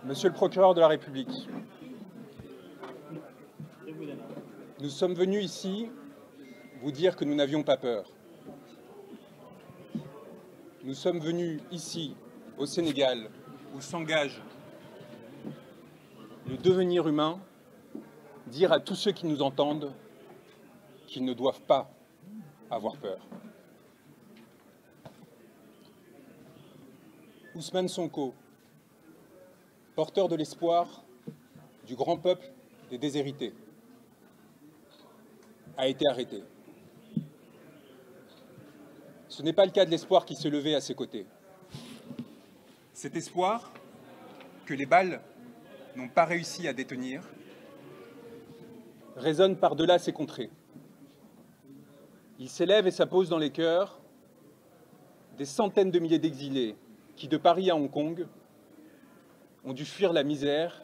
Monsieur le procureur de la République, nous sommes venus ici vous dire que nous n'avions pas peur. Nous sommes venus ici, au Sénégal, où s'engage le devenir humain, dire à tous ceux qui nous entendent qu'ils ne doivent pas avoir peur. Ousmane Sonko, porteur de l'espoir du grand peuple des déshérités, a été arrêté. Ce n'est pas le cas de l'espoir qui s'est levé à ses côtés. Cet espoir que les balles n'ont pas réussi à détenir résonne par-delà ces contrées. Il s'élève et s'appose dans les cœurs des centaines de milliers d'exilés qui, de Paris à Hong Kong, ont dû fuir la misère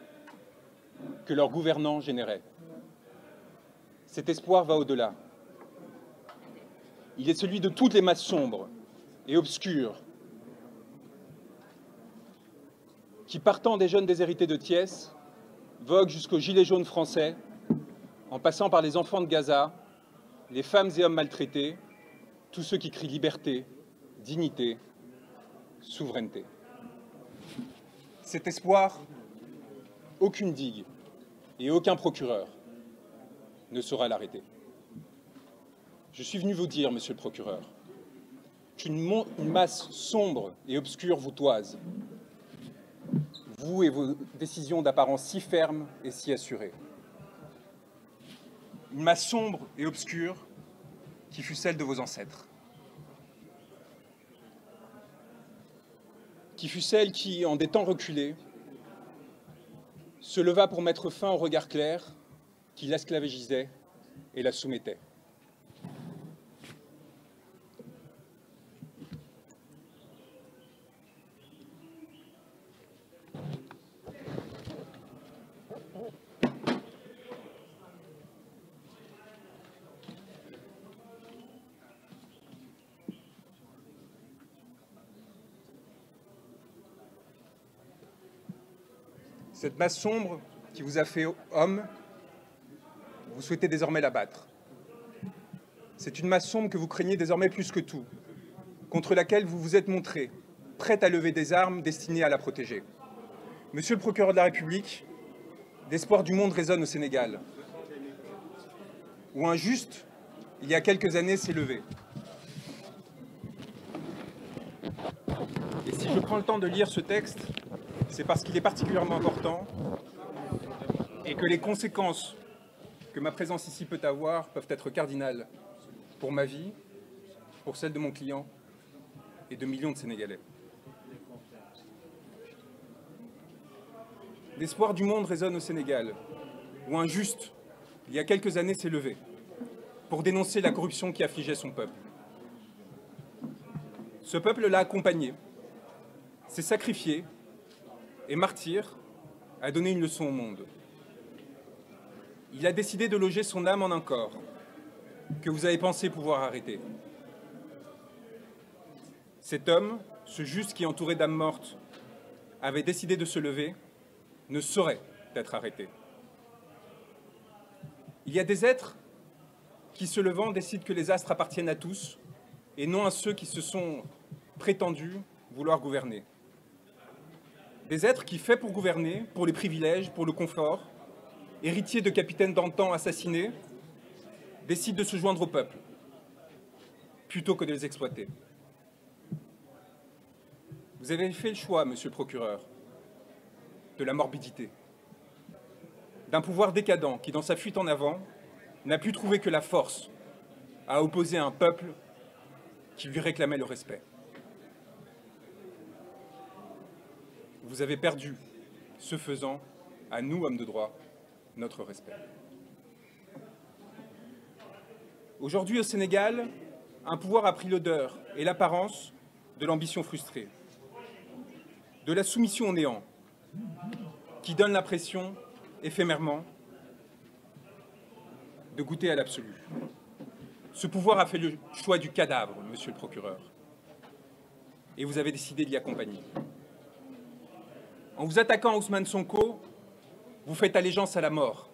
que leurs gouvernants généraient. Cet espoir va au-delà. Il est celui de toutes les masses sombres et obscures qui, partant des jeunes déshérités de Thiès, voguent jusqu'aux gilets jaunes français, en passant par les enfants de Gaza, les femmes et hommes maltraités, tous ceux qui crient liberté, dignité, souveraineté. Cet espoir, aucune digue et aucun procureur ne saura l'arrêter. Je suis venu vous dire, monsieur le procureur, qu'une masse sombre et obscure vous toise, vous et vos décisions d'apparence si fermes et si assurées. Une masse sombre et obscure qui fut celle de vos ancêtres. Qui fut celle qui, en des temps reculés, se leva pour mettre fin au regard clair qui l'esclavagisait et la soumettait. Cette masse sombre qui vous a fait homme, vous souhaitez désormais l'abattre. C'est une masse sombre que vous craignez désormais plus que tout, contre laquelle vous vous êtes montré, prête à lever des armes destinées à la protéger. Monsieur le procureur de la République, l'espoir du monde résonne au Sénégal, où un juste, il y a quelques années, s'est levé. Et si je prends le temps de lire ce texte, c'est parce qu'il est particulièrement important et que les conséquences que ma présence ici peut avoir peuvent être cardinales pour ma vie, pour celle de mon client et de millions de Sénégalais. L'espoir du monde résonne au Sénégal, où un juste, il y a quelques années, s'est levé pour dénoncer la corruption qui affligeait son peuple. Ce peuple l'a accompagné, s'est sacrifié et martyr a donné une leçon au monde. Il a décidé de loger son âme en un corps que vous avez pensé pouvoir arrêter. Cet homme, ce juste qui, entouré d'âmes mortes, avait décidé de se lever, ne saurait être arrêté. Il y a des êtres qui, se levant, décident que les astres appartiennent à tous et non à ceux qui se sont prétendus vouloir gouverner. Des êtres qui, faits pour gouverner, pour les privilèges, pour le confort, héritiers de capitaines d'antan assassinés, décident de se joindre au peuple, plutôt que de les exploiter. Vous avez fait le choix, monsieur le procureur, de la morbidité, d'un pouvoir décadent qui, dans sa fuite en avant, n'a pu trouver que la force à opposer un peuple qui lui réclamait le respect. Vous avez perdu, ce faisant, à nous, hommes de droit, notre respect. Aujourd'hui, au Sénégal, un pouvoir a pris l'odeur et l'apparence de l'ambition frustrée, de la soumission au néant, qui donne l'impression, éphémèrement, de goûter à l'absolu. Ce pouvoir a fait le choix du cadavre, monsieur le procureur, et vous avez décidé d'y accompagner. En vous attaquant à Ousmane Sonko, vous faites allégeance à la mort,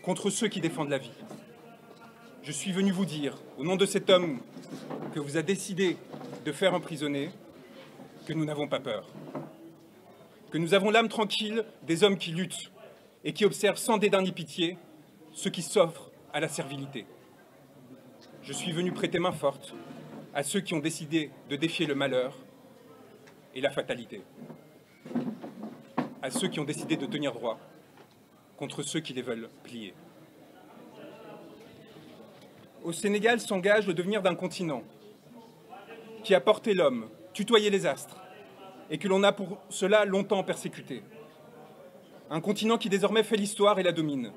contre ceux qui défendent la vie. Je suis venu vous dire, au nom de cet homme que vous a décidé de faire emprisonner, que nous n'avons pas peur, que nous avons l'âme tranquille des hommes qui luttent et qui observent sans dédain ni pitié ceux qui s'offrent à la servilité. Je suis venu prêter main forte à ceux qui ont décidé de défier le malheur et la fatalité, à ceux qui ont décidé de tenir droit contre ceux qui les veulent plier. Au Sénégal s'engage le devenir d'un continent qui a porté l'homme, tutoyé les astres, et que l'on a pour cela longtemps persécuté. Un continent qui désormais fait l'histoire et la domine,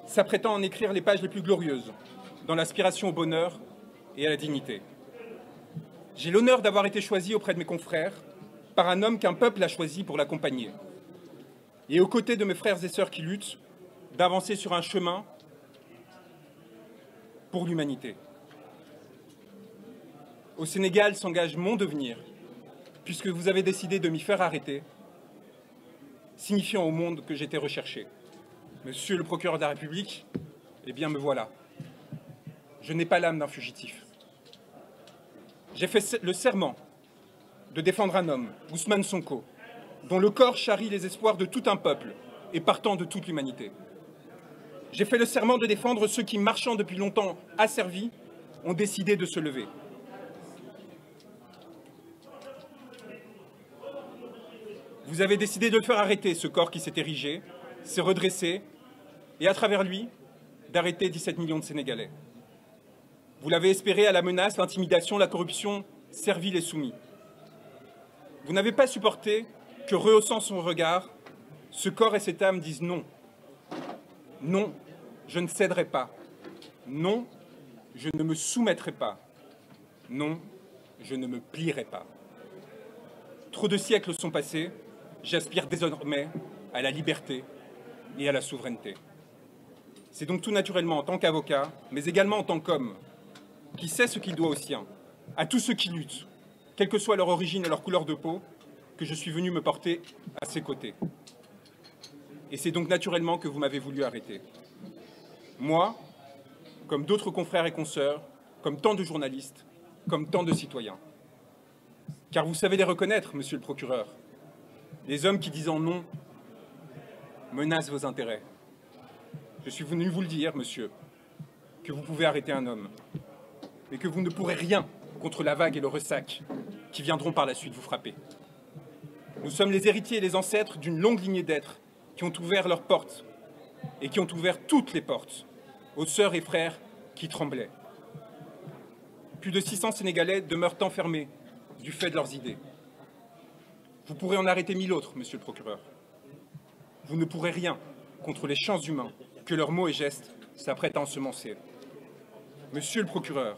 s'apprêtant à en écrire les pages les plus glorieuses, dans l'aspiration au bonheur et à la dignité. J'ai l'honneur d'avoir été choisi auprès de mes confrères par un homme qu'un peuple a choisi pour l'accompagner. Et aux côtés de mes frères et sœurs qui luttent, d'avancer sur un chemin pour l'humanité. Au Sénégal s'engage mon devenir, puisque vous avez décidé de m'y faire arrêter, signifiant au monde que j'étais recherché. Monsieur le procureur de la République, eh bien me voilà. Je n'ai pas l'âme d'un fugitif. J'ai fait le serment de défendre un homme, Ousmane Sonko, dont le corps charrie les espoirs de tout un peuple et partant de toute l'humanité. J'ai fait le serment de défendre ceux qui, marchant depuis longtemps asservis, ont décidé de se lever. Vous avez décidé de le faire arrêter, ce corps qui s'est érigé, s'est redressé, et à travers lui, d'arrêter 17 millions de Sénégalais. Vous l'avez espéré à la menace, l'intimidation, la corruption, servile et soumis. Vous n'avez pas supporté que, rehaussant son regard, ce corps et cette âme disent non. Non, je ne céderai pas. Non, je ne me soumettrai pas. Non, je ne me plierai pas. Trop de siècles sont passés, j'aspire désormais à la liberté et à la souveraineté. C'est donc tout naturellement en tant qu'avocat, mais également en tant qu'homme, qui sait ce qu'il doit aux siens, à tous ceux qui luttent, quelle que soit leur origine et leur couleur de peau, que je suis venu me porter à ses côtés. Et c'est donc naturellement que vous m'avez voulu arrêter. Moi, comme d'autres confrères et consoeurs, comme tant de journalistes, comme tant de citoyens. Car vous savez les reconnaître, monsieur le procureur. Les hommes qui, disant non, menacent vos intérêts. Je suis venu vous le dire, monsieur, que vous pouvez arrêter un homme, mais que vous ne pourrez rien contre la vague et le ressac qui viendront par la suite vous frapper. Nous sommes les héritiers et les ancêtres d'une longue lignée d'êtres qui ont ouvert leurs portes et qui ont ouvert toutes les portes aux sœurs et frères qui tremblaient. Plus de 600 Sénégalais demeurent enfermés du fait de leurs idées. Vous pourrez en arrêter 1000 autres, monsieur le procureur. Vous ne pourrez rien contre les chances humains que leurs mots et gestes s'apprêtent à ensemencer. Monsieur le procureur,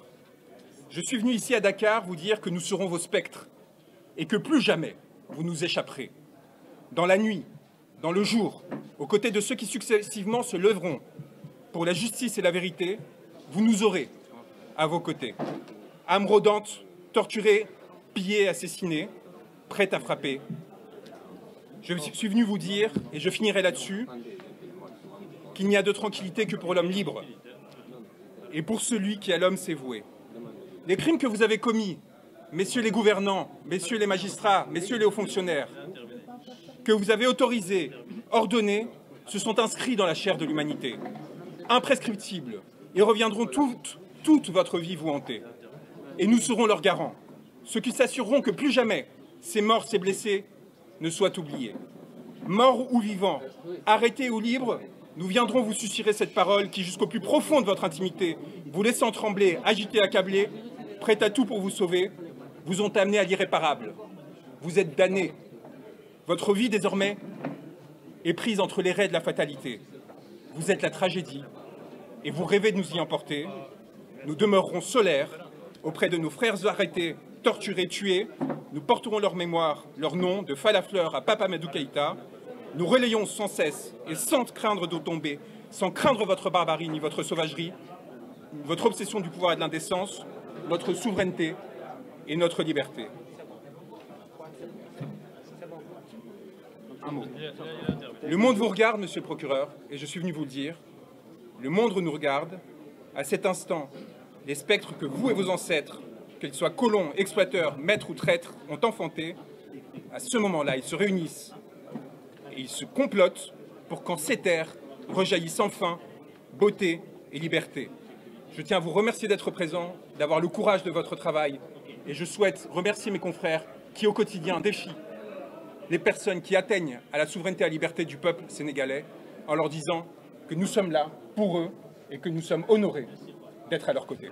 je suis venu ici à Dakar vous dire que nous serons vos spectres et que plus jamais vous nous échapperez. Dans la nuit, dans le jour, aux côtés de ceux qui successivement se lèveront pour la justice et la vérité, vous nous aurez à vos côtés. Âme rôdante, torturée, pillée, assassinée, prête à frapper. Je suis venu vous dire, et je finirai là-dessus, qu'il n'y a de tranquillité que pour l'homme libre et pour celui qui à l'homme s'est voué. Les crimes que vous avez commis, messieurs les gouvernants, messieurs les magistrats, messieurs les hauts fonctionnaires, que vous avez autorisés, ordonnés, se sont inscrits dans la chair de l'humanité, imprescriptibles, et reviendront toute votre vie vous hanter. Et nous serons leurs garants, ceux qui s'assureront que plus jamais ces morts, ces blessés ne soient oubliés. Morts ou vivants, arrêtés ou libres, nous viendrons vous susurrer cette parole qui, jusqu'au plus profond de votre intimité, vous laissant trembler, agiter, accabler, prêts à tout pour vous sauver, vous ont amené à l'irréparable. Vous êtes damnés. Votre vie, désormais, est prise entre les raies de la fatalité. Vous êtes la tragédie, et vous rêvez de nous y emporter. Nous demeurerons solaires auprès de nos frères arrêtés, torturés, tués. Nous porterons leur mémoire, leur nom, de Falafleur à Papa Amadou Keïta. Nous relayons sans cesse et sans craindre de tomber, sans craindre votre barbarie ni votre sauvagerie, votre obsession du pouvoir et de l'indécence, notre souveraineté et notre liberté. Un mot. Le monde vous regarde, monsieur le procureur, et je suis venu vous le dire. Le monde nous regarde. À cet instant, les spectres que vous et vos ancêtres, qu'ils soient colons, exploiteurs, maîtres ou traîtres, ont enfantés, à ce moment-là, ils se réunissent et ils se complotent pour qu'en ces terres rejaillissent enfin beauté et liberté. Je tiens à vous remercier d'être présent, d'avoir le courage de votre travail, et je souhaite remercier mes confrères qui, au quotidien, défient les personnes qui atteignent à la souveraineté et à la liberté du peuple sénégalais, en leur disant que nous sommes là pour eux et que nous sommes honorés d'être à leur côté.